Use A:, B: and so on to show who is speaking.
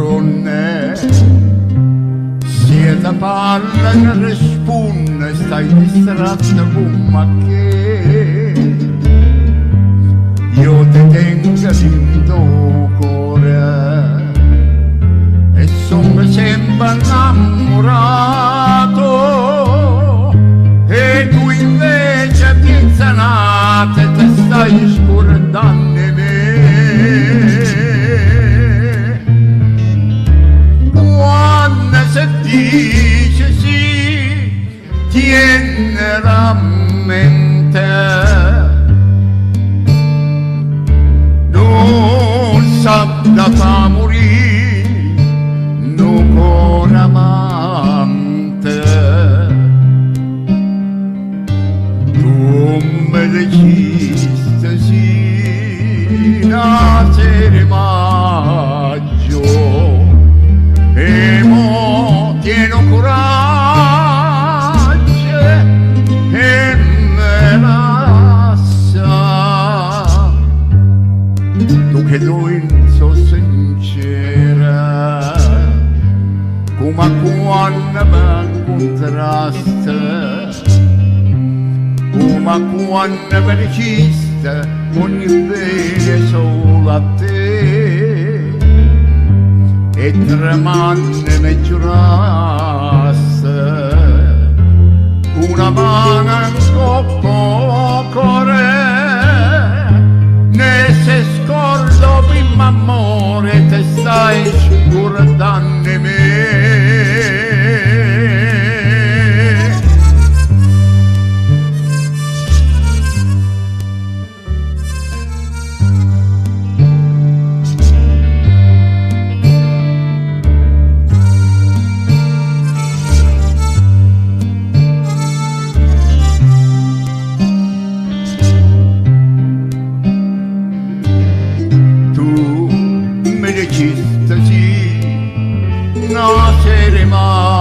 A: fronte, siete palla che risponde, stai distratto con che io ti tengo in tuo cuore e sono sempre innamorato e tu invece pizzanate te stai scordando me. Quando si dice sì, tienila a mente, non sa da fa morire, non con amante. Tu me deciste sì, nascere maggio, e mo tieno coraggio e me la sa. Tu che lui so sincera, come quando mi incontraste, come quando mi diciste ogni bene solo a te, e tremando mi giuraste una mano in coppo cuore, ne se scordo prima amore te stai scordando me. Nascere mai